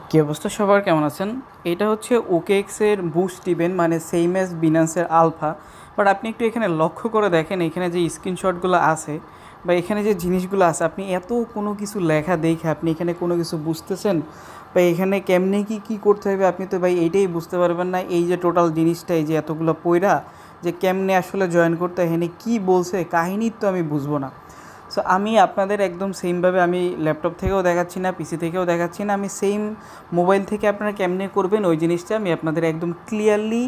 কি অবস্থা সবার, কেমন আছেন? এটা হচ্ছে OKX এর বুস্ট ইভেন্ট, মানে সেম অ্যাজ বিনান্সের আলফা। বাট আপনি একটু এখানে লক্ষ্য করে দেখেন, এখানে যে স্ক্রিনশটগুলো আছে বা এখানে যে জিনিসগুলো আছে, আপনি এত কোনো কিছু লেখা দেখে আপনি এখানে কোনো কিছু বুঝতেছেন বা এখানে কেমনে কি করতে হবে, আপনি তো ভাই এইটাই বুঝতে পারবেন না। এই যে টোটাল জিনিসটা, এই যে এতগুলো পয়রা যে কেমনে আসলে জয়েন করতে হয়, এখানে কী বলছে কাহিনী তো আমি বুঝবো না। সো আমি আপনাদের একদম সেমভাবে আমি ল্যাপটপ থেকেও দেখাচ্ছি না, পিসি থেকেও দেখাচ্ছি না, আমি সেম মোবাইল থেকে আপনারা কেমনে করবেন ওই জিনিসটা আমি আপনাদের একদম ক্লিয়ারলি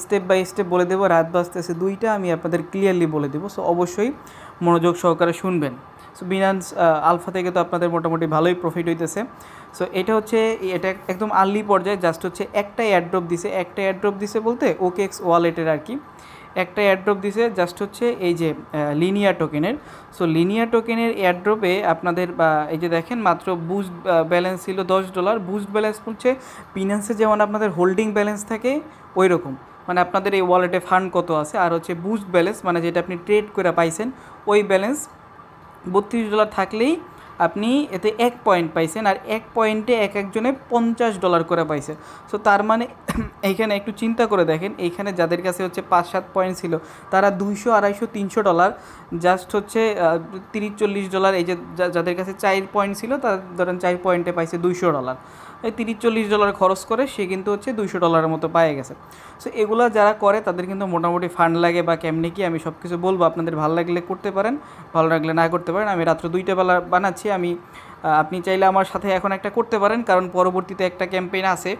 স্টেপ বাই স্টেপ বলে দেবো। রাত বাজতেছে 2টা, আমি আপনাদের ক্লিয়ারলি বলে দেবো। সো অবশ্যই মনোযোগ সহকারে শুনবেন। সো বিনান্স আলফা থেকে তো আপনাদের মোটামুটি ভালোই প্রফিট হইতেছে। সো এটা একদম আর্লি পর্যায়ে, জাস্ট হচ্ছে একটা এয়ারড্রপ দিছে বলতে OKX ওয়ালেটের আর কি একটা এয়ারড্রপ দিছে, জাস্ট হচ্ছে এই যে লিনিয়ার টোকেনের। সো লিনিয়ার টোকেনের এয়ারড্রপে আপনাদের এই যে দেখেন মাত্র বুস্ট ব্যালেন্স ছিল $10। বুস্ট ব্যালেন্স হচ্ছে বিনান্সে যেমন আপনাদের হোল্ডিং ব্যালেন্স থাকে ওই রকম, মানে আপনাদের এই ওয়ালেটে ফান্ড কত আছে, আর হচ্ছে বুস্ট ব্যালেন্স মানে যেটা আপনি ট্রেড করে পাইছেন ওই ব্যালেন্স $32 থাকলেই আপনি এতে 1 পয়েন্ট পাইছেন, আর 1 পয়েন্টে একজনে $50 করে পাইছে। সো তার মানে এইখানে একটু চিন্তা করে দেখেন, এইখানে যাদের কাছে হচ্ছে 5-7 পয়েন্ট ছিল তারা 200, 250, $300 জাস্ট হচ্ছে $30-40, এই যে যাদের কাছে 4 পয়েন্ট ছিল তারা ধরেন 4 পয়েন্টে পাইছে $200, এই $30-40 খরচ করে সে কিন্তু হচ্ছে $200 মতো পায়ে গেছে। সো এগুলো যারা করে তাদের কিন্তু মোটামুটি ফান্ড লাগে বা কেমনি কি আমি সব কিছু বলবো, আপনাদের ভালো লাগলে করতে পারেন, ভালো লাগলে না করতে পারেন। আমি রাত্র 2টা বেলা বানাচ্ছি। আপনি চাইলে আমার সাথে এখন একটা করতে পারেন, কারণ পরবর্তীতে একটা ক্যাম্পেইন আছে,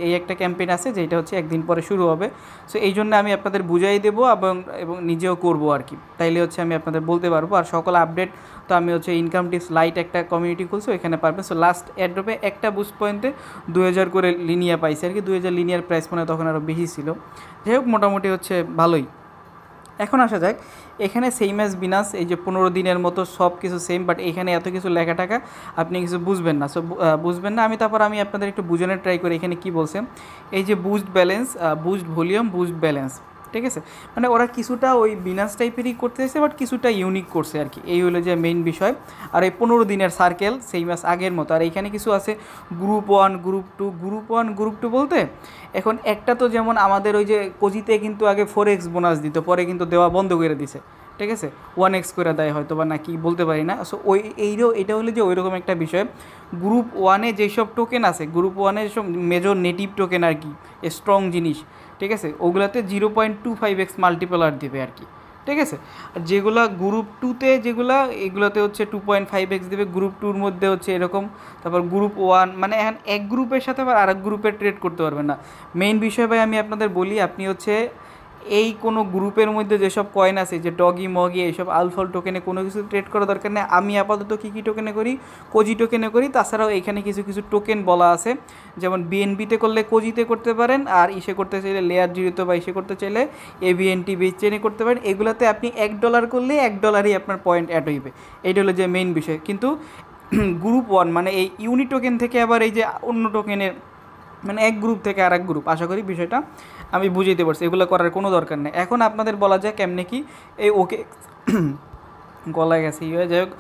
এই একটা ক্যাম্পেইন আছে যেটা হচ্ছে একদিন পরে শুরু হবে। সো এই জন্য আমি আপনাদের বুঝাই দেবো এবং নিজেও করবো আর কি, তাইলে হচ্ছে আমি আপনাদের বলতে পারবো। আর সকল আপডেট তো আমি হচ্ছে ইনকাম টিপস লাইট একটা কমিউনিটি খুলছি, ওইখানে পারবেন। সো লাস্ট এয়ারড্রপে একটা বুস্ট পয়েন্টে 2000 করে লিনিয়া পাইছে আর কি, 2000 লিনিয়ার প্রাইস মানে তখন আরও বেশি ছিল। যাই হোক, মোটামুটি হচ্ছে ভালোই। এখন আসা যাক, এখানে সেম অ্যাজ বিনান্স, এই যে 15 দিনের মতো সব কিছু সেম, বাট এখানে এত কিছু লেখা টাকা আপনি কিছু বুঝবেন না। সো বুঝবেন না, আমি আপনাদের একটু বোঝানোর ট্রাই করি। এখানে কি বলছে, এই যে boost balance, boost volume, boost balance, ঠিক আছে, মানে ওরা কিছুটা ওই বিনান্স টাইপেরই করতে চাইছে, বাট কিছুটা ইউনিক করছে আর কি, এই হলো যে মেইন বিষয়। আর এই 15 দিনের সার্কেল সেই মাস আগের মতো। আর এইখানে কিছু আছে গ্রুপ 1, গ্রুপ 2 বলতে এখন একটা তো যেমন আমাদের ওই যে কোজিতে কিন্তু আগে 4x বোনাস দিত, পরে কিন্তু দেওয়া বন্ধ করে দিছে, ঠিক আছে, 1x করে দেয় হয়তো বা, না কি বলতে পারি না। সো এটা হলো যে ওইরকম একটা বিষয়। গ্রুপ 1-এ যেসব টোকেন আছে, গ্রুপ 1-এ যেসব মেজর নেটিভ টোকেন আর কি, স্ট্রং জিনিস, ঠিক আছে, ওগুলাতে 0.25x মাল্টিপ্লার দেবে আর কি, ঠিক আছে। আর যেগুলো গ্রুপ 2-তে এগুলোতে হচ্ছে 2.5x দেবে। গ্রুপ 2-র মধ্যে হচ্ছে এরকম। তারপর গ্রুপ 1, মানে এখন এক গ্রুপের সাথে আবার আরেক গ্রুপে ট্রেড করতে পারবেন না। মেইন বিষয় ভাই আমি আপনাদের বলি, আপনি হচ্ছে এই কোনো গ্রুপের মধ্যে যেসব কয়েন আছে, যে ডগি মগি এইসব আলফল টোকেনে কোনো কিছু ট্রেড করার দরকার নেই। আমি আপাতত কী টোকেনে করি, কোজি টোকেনে করি। তাছাড়াও এখানে কিছু টোকেন বলা আছে, যেমন বিএনবিতে করলে কোজিতে করতে পারেন, আর ইসে করতে চাইলে লেয়ার 0-তে বা ইসে করতে চাইলে এবিএনটি বেচেনে করতে পারেন। এগুলোতে আপনি $1 করলে $1-ই আপনার পয়েন্ট অ্যাড হইবে। এইটা হলো যে মেইন বিষয়। কিন্তু গ্রুপ 1 মানে এই ইউনি টোকেন থেকে আবার এই যে অন্য টোকেনের, মানে এক গ্রুপ থেকে আর এক গ্রুপ, আশা করি বিষয়টা আমি বুঝাইতে পারছি। এগুলো করার কোনো দরকার নেই। এখন আপনাদের বলা যায় কেমনে কি এই OKX গলায় গেছে যাই হোক,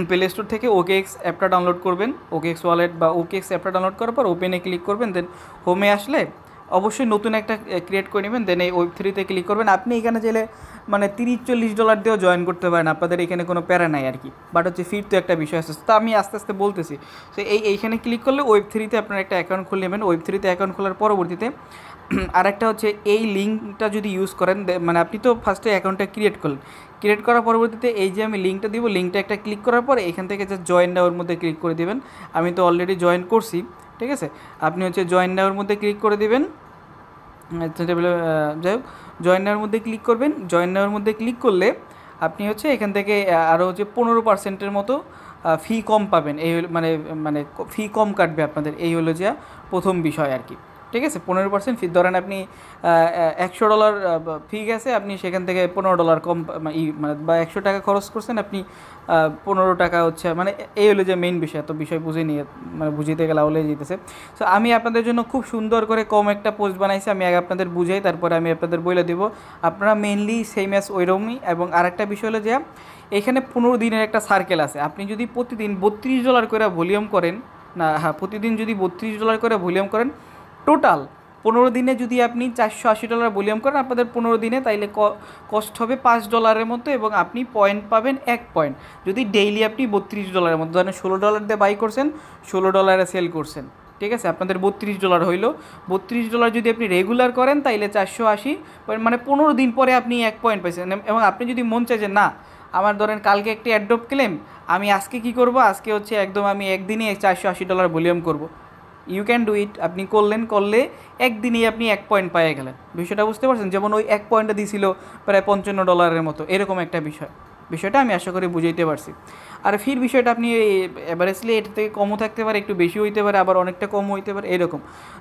প্লে স্টোর থেকে OKX অ্যাপটা ডাউনলোড করবেন, OKX ওয়ালেট বা OKX অ্যাপটা ডাউনলোড করার পর ওপেনে ক্লিক করবেন। দেন হোমে আসলে অবশ্যই নতুন একটা ক্রিয়েট করে নেবেন। দেন এই Web3-তে ক্লিক করবেন। আপনি এখানে চাইলে মানে $30-40 দিয়েও জয়েন করতে পারেন, আপনাদের এখানে কোনো প্যারা নাই আর কি। বাট হচ্ছে ফির তো একটা বিষয় আছে, তো আমি আস্তে আস্তে বলতেছি। তো এইখানে ক্লিক করলে Web3-তে আপনার একটা অ্যাকাউন্ট খুলে নেবেন। Web3-তে অ্যাকাউন্ট খোলার পরবর্তীতে আরেকটা হচ্ছে এই লিঙ্কটা যদি ইউজ করেন, মানে আপনি তো ফার্স্টে অ্যাকাউন্টটা ক্রিয়েট করার পরবর্তীতে এই যে আমি লিঙ্কটা দিব, লিঙ্কটা একটা ক্লিক করার পরে এখান থেকে যে জয়েন নাওর মধ্যে ক্লিক করে দেবেন। আমি তো অলরেডি জয়েন করছি, ঠিক আছে। আপনি হচ্ছে জয়েন নাওর মধ্যে ক্লিক করে দেবেন। যাই হোক, জয়েন নেওয়ার মধ্যে ক্লিক করবেন। জয়েন নেওয়ার মধ্যে ক্লিক করলে আপনি হচ্ছে এখান থেকে আরও হচ্ছে 15%-এর মতো ফি কম পাবেন। এই মানে মানে ফি কম কাটবে আপনাদের, এই হলো যে প্রথম বিষয় আর কি, ঠিক আছে। 15% ফি, ধরেন আপনি $100 ফি গেছে, আপনি সেখান থেকে $15 কম মানে বা $100 খরচ করছেন, আপনি 15 টাকা হচ্ছে, মানে এই হলো যে মেইন বিষয়। এত বিষয় বুঝে নিয়ে মানে বুঝিতে গেলে হলে যেতেছে। সো আমি আপনাদের জন্য খুব সুন্দর করে কম একটা পোস্ট বানাইছি, আমি আগে আপনাদের বুঝাই, তারপরে আমি আপনাদের বলে দেবো। আপনারা মেইনলি সেম অ্যাজ ওইরকমই। এবং আরেকটা বিষয় হলো যে এখানে 15 দিনের একটা সার্কেল আছে। আপনি যদি প্রতিদিন $32 করে ভলিউম করেন, না, হ্যাঁ, প্রতিদিন যদি $32 করে ভলিউম করেন, টোটাল 15 দিনে যদি আপনি $480 ভলিউম করেন আপনাদের 15 দিনে, তাইলে কস্ট হবে $5 মতো, এবং আপনি পয়েন্ট পাবেন 1 পয়েন্ট যদি ডেইলি আপনি $32 মতো, ধরেন $16 দিয়ে বাই করছেন, $16 সেল করছেন, ঠিক আছে, আপনাদের $32 হইল। $32 যদি আপনি রেগুলার করেন তাইলে 480 পয়েন্ট, মানে 15 দিন পরে আপনি 1 পয়েন্ট পাইছেন। এবং আপনি যদি মন চায় যে না আমার ধরেন কালকে একটি অ্যাড্রপ ক্লেম, আমি আজকে কি করব, আজকে হচ্ছে একদম আমি একদিনে $480 ভলিউম করব, ইউ ক্যান ডু ইট। আপনি করলে একদিনেই আপনি 1 পয়েন্ট পেয়ে গেলেন। বিষয়টা বুঝতে পারছেন? যেমন ওই 1 পয়েন্টটা দিয়েছিল প্রায় $55 মতো, এরকম একটা বিষয়টা আমি আশা করি বুঝাইতে পারছি। আর ফির বিষয়টা আপনি এভারেজলি এর থেকে কমও থাকতে পারে, একটু বেশি হইতে পারে, আবার অনেকটা কম হইতে পারে, এরকম।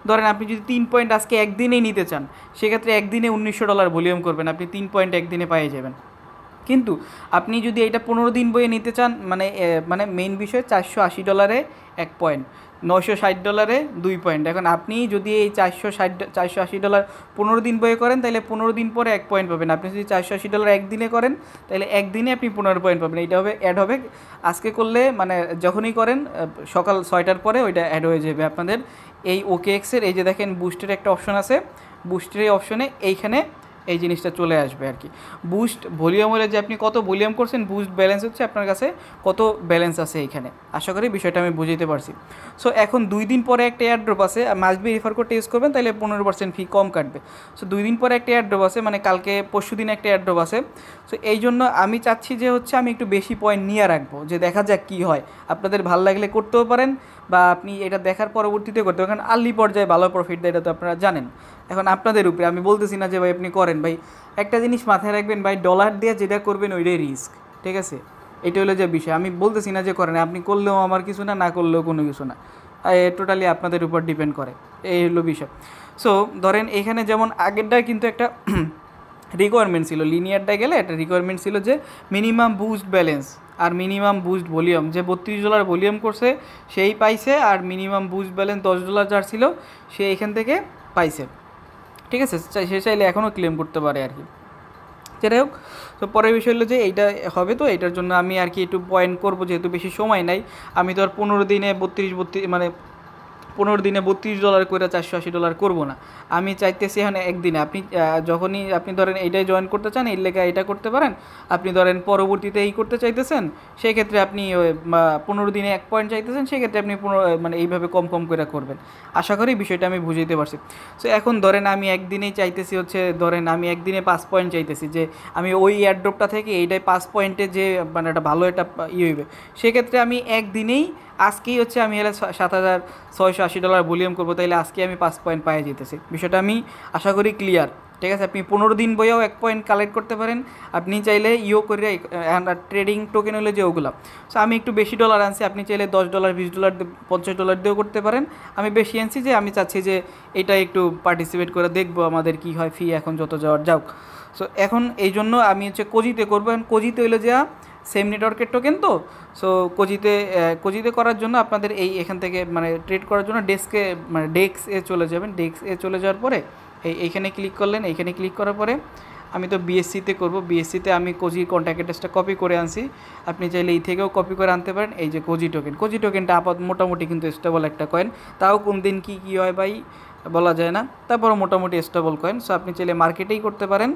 ধরেন আপনি যদি 3 পয়েন্ট আজকে একদিনেই নিতে চান, সেক্ষেত্রে একদিনে $1900 ভলিউম করবেন, আপনি 3 পয়েন্ট একদিনে পেয়ে যাবেন। কিন্তু আপনি যদি এটা 15 দিন বইয়ে নিতে চান, মানে মেইন বিষয় $480 1 পয়েন্ট, $960 2 পয়েন্ট। এখন আপনি যদি এই $480 15 দিন বইয়ে করেন তাহলে 15 দিন পরে 1 পয়েন্ট পাবেন। আপনি যদি $480 একদিনে করেন তাহলে একদিনে আপনি 15 পয়েন্ট পাবেন। এইটা হবে অ্যাড হবে আজকে করলে, মানে যখনই করেন সকাল 6টার পরে ওইটা অ্যাড হয়ে যাবে আপনাদের এই OKX-এর। এই যে দেখেন বুস্টের একটা অপশন আছে, বুস্টের এই অপশনে এইখানে এই জিনিসটা চলে আসবে আর কি। বুস্ট ভলিউম হলে যে আপনি কত ভলিউম করছেন, বুস্ট ব্যালেন্স হচ্ছে আপনার কাছে কত ব্যালেন্স আছে এইখানে। আশা করি বিষয়টা আমি বুঝাইতে পারছি। সো এখন 2 দিন পরে একটা এয়ারড্রপ আছে, must be refer code use করবেন, তাহলে 15% ফি কম কাটবে। সো 2 দিন পরে একটা এয়ারড্রপ আছে, মানে কালকে পরশু দিন একটা এয়ারড্রপ আছে। সো এই জন্য আমি চাচ্ছি যে হচ্ছে আমি একটু বেশি পয়েন্ট নিয়ে রাখবো, যে দেখা যাক কী হয়। আপনাদের ভালো লাগলে করতেও পারেন, বা আপনি এটা দেখার পরবর্তীতে করতে পারেন। কারণ আর্লি পর্যায়ে ভালো প্রফিট দেয়, এটা তো আপনারা জানেন। এখন আপনাদের উপরে, আমি বলতেছি না যে ভাই আপনি করেন। ভাই একটা জিনিস মাথায় রাখবেন, ভাই ডলার দিয়ে যেটা করবেন ওইটাই রিস্ক, ঠিক আছে? এটা হলো যে বিষয়। আমি বলতেছি না যে করেন, আপনি করলেও আমার কিছু না, না করলেও কোনো কিছু না, টোটালি আপনাদের উপর ডিপেন্ড করে, এই হলো বিষয়। সো ধরেন এখানে যেমন আগেরটায় কিন্তু একটা রিকোয়ারমেন্ট ছিল, লিনিয়ারটায় গেলে একটা রিকোয়ারমেন্ট ছিল যে মিনিমাম বুস্ট ব্যালেন্স আর মিনিমাম বুস্ট ভলিউম, যে $32 ভলিউম করছে সেই পাইছে, আর মিনিমাম বুস্ট ব্যালেন্স $10 যার ছিল সে এখান থেকে পাইছে, ঠিক আছে? সে চাইলে এখনও ক্লেম করতে পারে আর কি। যেটাই হোক, তো পরের বিষয় হলো যে এইটা হবে, তো এটার জন্য আমি আর কি একটু পয়েন্ট করবো, যেহেতু বেশি সময় নাই। আমি তো আর 15 দিনে 32 মানে 15 দিনে $32 করে $480 করবো না। আমি চাইতেছি এখানে একদিনে আপনি যখনই আপনি ধরেন এইটাই জয়েন করতে চান, এর লেখা এটা করতে পারেন। আপনি ধরেন পরবর্তীতে এই করতে চাইতেছেন, সেই ক্ষেত্রে আপনি 15 দিনে 1 পয়েন্ট চাইতেছেন, সেক্ষেত্রে আপনি মানে এইভাবে কম কম করে করবেন। আশা করি বিষয়টা আমি বুঝাইতে পারছি। সো এখন ধরেন আমি একদিনেই চাইতেছি হচ্ছে, ধরেন আমি একদিনে 5 পয়েন্ট চাইতেছি, যে আমি ওই এয়ারড্রপটা থেকে এইটাই 5 পয়েন্টে যে মানে একটা ভালো একটা হইবে, সেক্ষেত্রে আমি একদিনেই আজকেই হচ্ছে আমি হলে $7,680 ভলিউম করবো, তাইলে আজকে আমি 5 পয়েন্ট পাই যেতেছি। বিষয়টা আমি আশা করি ক্লিয়ার, ঠিক আছে? আপনি 15 দিন বইয়াও 1 পয়েন্ট কালেক্ট করতে পারেন। আপনি চাইলে করে ট্রেডিং টোকেন হলে যে ওগুলো। সো আমি একটু বেশি ডলার আনছি, আপনি চাইলে $10 $20 $50 দিয়েও করতে পারেন। আমি বেশি আনছি, যে আমি চাচ্ছি যে এটা একটু পার্টিসিপেট করে দেখবো আমাদের কি হয়, ফি এখন যত যাওয়ার যাওক। সো এখন এই জন্য আমি হচ্ছে কোজিতে করবো। কোজিতে হইলে যা সেম নেটওয়ার্কের টোকেন, তো সো কোজিতে করার জন্য আপনাদের এখান থেকে মানে ট্রেড করার জন্য ডেক্সে চলে যাবেন। ডেক্সে চলে যাওয়ার পরে এইখানে ক্লিক করলেন। এইখানে ক্লিক করার পরে আমি তো বিএসসিতে করব, বিএসসিতে আমি কোজি কন্ট্যাক্ট অ্যাড্রেসটা কপি করে আনছি। আপনি চাইলে এই থেকেও কপি করে আনতে পারেন। এই যে কোজি টোকেনটা মোটামুটি কিন্তু স্টেবল একটা কয়েন, তাও কোন দিন কী হয় ভাই বলা যায় না, তারপরে মোটামুটি স্টেবল কয়েন। সো আপনি চাইলে মার্কেটেই করতে পারেন।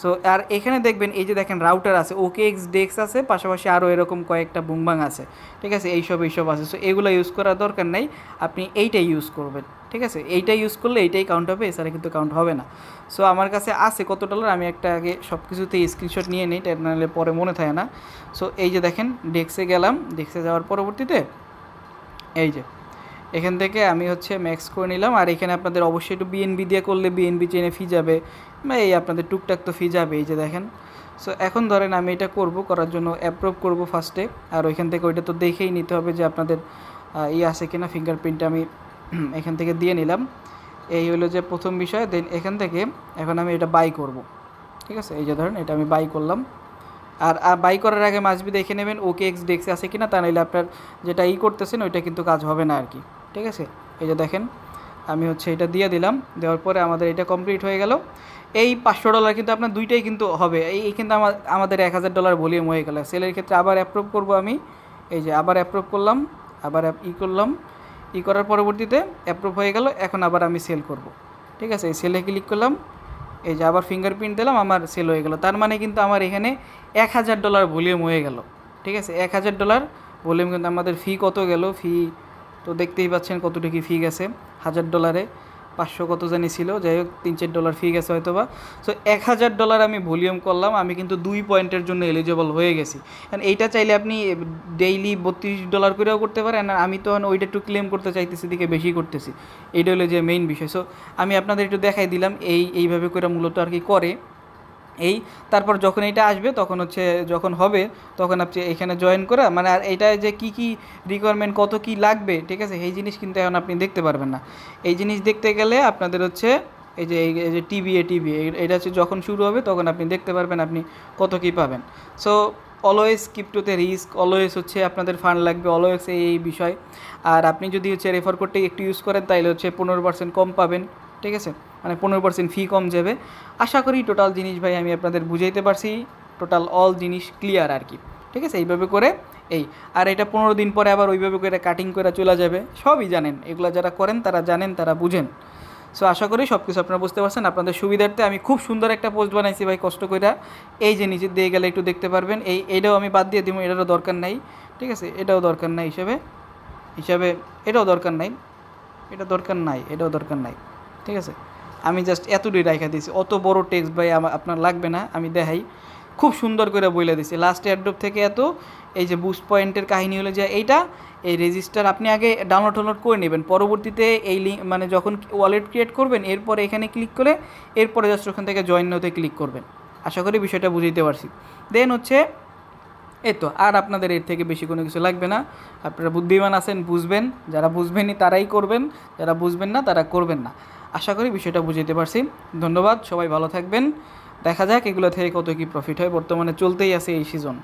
সো আর এখানে দেখবেন এই যে দেখেন রাউটার আছে, OKX ডেক্স আছে, পাশাপাশি আরও এরকম কয়েকটা বুমবাং আছে, ঠিক আছে? এইসব আছে। সো এগুলো ইউজ করার দরকার নেই, আপনি এইটাই ইউজ করবেন, ঠিক আছে? এইটাই ইউজ করলে এইটাই কাউন্ট হবে, এছাড়া কিন্তু কাউন্ট হবে না। সো আমার কাছে আছে কত ডলার, আমি একটা আগে সব কিছুতেই স্ক্রিনশট নিয়ে নিই, নাহলে পরে মনে থাকে না। সো এই যে দেখেন ডেক্সে গেলাম, ডেক্সে যাওয়ার পরবর্তীতে এই যে এখান থেকে আমি হচ্ছে ম্যাক্স করে নিলাম। আর এখানে আপনাদের অবশ্যই একটু বিএনবি দিয়ে করলে বিএনবি চেনে ফি যাবে, বা এই আপনাদের টুকটাক তো ফি যাবে, এই যে দেখেন। সো এখন ধরেন আমি এটা করার জন্য অ্যাপ্রুভ করব ফার্স্টে। আর ওইখান থেকে ওইটা তো দেখেই নিতে হবে যে আপনাদের আছে কিনা, ফিঙ্গারপ্রিন্টটা আমি এখান থেকে দিয়ে নিলাম। এই হলো যে প্রথম বিষয়। দেন এখান থেকে এখন আমি এটা বাই করব, ঠিক আছে? এই যে ধরেন এটা আমি বাই করলাম। আর বাই করার আগে মাসবি দেখে নেবেন OKX ডেক্সে আছে কিনা, তা নাহলে আপনার যেটা করতেছেন ওইটা কিন্তু কাজ হবে না আর কি, ঠিক আছে? এই যে দেখেন আমি হচ্ছে এটা দিয়ে দিলাম। দেওয়ার পরে আমাদের এটা কমপ্লিট হয়ে গেল। এই $500 কিন্তু আপনার দুইটাই কিন্তু হবে। এই কিন্তু আমাদের $1000 ভলিউম হয়ে গেল। সেলের ক্ষেত্রে আবার অ্যাপ্রুভ করব আমি। এই যে আবার অ্যাপ্রুভ করলাম, আবার করলাম। করার পরবর্তীতে অ্যাপ্রুভ হয়ে গেল। এখন আবার আমি সেল করব, ঠিক আছে। এই সেলে ক্লিক করলাম, এই যে আবার ফিঙ্গারপ্রিন্ট দিলাম, আমার সেল হয়ে গেল। তার মানে কিন্তু আমার এখানে $1000 ভলিউম হয়ে গেল, ঠিক আছে। $1000 ভলিউম। কিন্তু আমাদের ফি কত গেল, ফি তো দেখতেই পাচ্ছেন কতটুকু ফি গেছে। $1000 500 কত জানি ছিল, যাই হোক $3-4 ফি গেছে হয়তো বা। সো $1000 আমি ভলিউম করলাম, আমি কিন্তু 2 পয়েন্টের জন্য এলিজিবল হয়ে গেছি। কারণ এইটা চাইলে আপনি ডেইলি $32 করেও করতে পারেন। আর আমি তো ওইটা একটু ক্লেম করতে চাইতেছি দিকে বেশি করতেছি, এইটা হলো যে মেইন বিষয়। সো আমি আপনাদের একটু দেখাই দিলাম এইভাবে করে মূলত আর কি করে। তারপর যখন এটা আসবে তখন হচ্ছে, যখন হবে তখন আপনি এখানে জয়েন করে মানে, আর এটা যে কি রিকোয়ারমেন্ট কত কি লাগবে, ঠিক আছে, এই জিনিস কিন্তু এখন আপনি দেখতে পারবেন না। এই জিনিস দেখতে গেলে আপনাদের হচ্ছে এই যে টিবিএ এটা হচ্ছে যখন শুরু হবে তখন আপনি দেখতে পারবেন আপনি কত কি পাবেন। সো অলওয়েজ ক্রিপ্টোতে রিস্ক, অলওয়েজ হচ্ছে আপনাদের ফান্ড লাগবে, অলওয়েজ এই বিষয়। আর আপনি যদি হচ্ছে রেফার করতে একটু ইউজ করেন তাহলে হচ্ছে 15% কম পাবেন, ঠিক আছে, মানে 15% ফি কম যাবে। আশা করি টোটাল জিনিস ভাই আমি আপনাদের বুঝাইতে পারছি, টোটাল অল জিনিস ক্লিয়ার আর কি, ঠিক আছে। এইভাবে করে আর এটা 15 দিন পরে আবার ওইভাবে করে কাটিং করে চলে যাবে, সবই জানেন, এগুলো যারা করেন তারা জানেন, তারা বুঝেন। সো আশা করি সব কিছু আপনারা বুঝতে পারছেন। আপনাদের সুবিধার্থে আমি খুব সুন্দর একটা পোস্ট বানাইছি ভাই কষ্ট করে, এই যে নিচে দিয়ে গেলে একটু দেখতে পারবেন। এইটাও আমি বাদ দিয়ে দিব, এটারও দরকার নাই, ঠিক আছে, এটাও দরকার নাই হিসাবে এটাও দরকার নাই, এটাও দরকার নাই, ঠিক আছে। আমি জাস্ট এতটুকুই রাখা দিয়েছি, অত বড় টেক্সট ভাই আপনার লাগবে না। আমি দেখাই, খুব সুন্দর করে বলে দিছি লাস্ট এয়ারড্রপ থেকে এত। এই যে বুস্ট পয়েন্টের কাহিনী হলো যে এই রেজিস্টার আপনি আগে ডাউনলোড করে নেবেন, পরবর্তীতে এই লিঙ্ক মানে যখন ওয়ালেট ক্রিয়েট করবেন এরপরে এখানে ক্লিক করে এরপরে জাস্ট ওখান থেকে জয়েন হতে ক্লিক করবেন। আশা করি বিষয়টা বুঝাইতে পারছি। দেন হচ্ছে তো আর আপনাদের এর থেকে বেশি কোনো কিছু লাগবে না। আপনারা বুদ্ধিমান আছেন, বুঝবেন, যারা বুঝবেনই তারাই করবেন, যারা বুঝবেন না তারা করবেন না। আশা করি বিষয়টা বুঝাইতে পারছি। ধন্যবাদ, সবাই ভালো থাকবেন। দেখা যাক এগুলো থেকে কত কি প্রফিট হয়, বর্তমানে চলতেই আছে এই সিজন।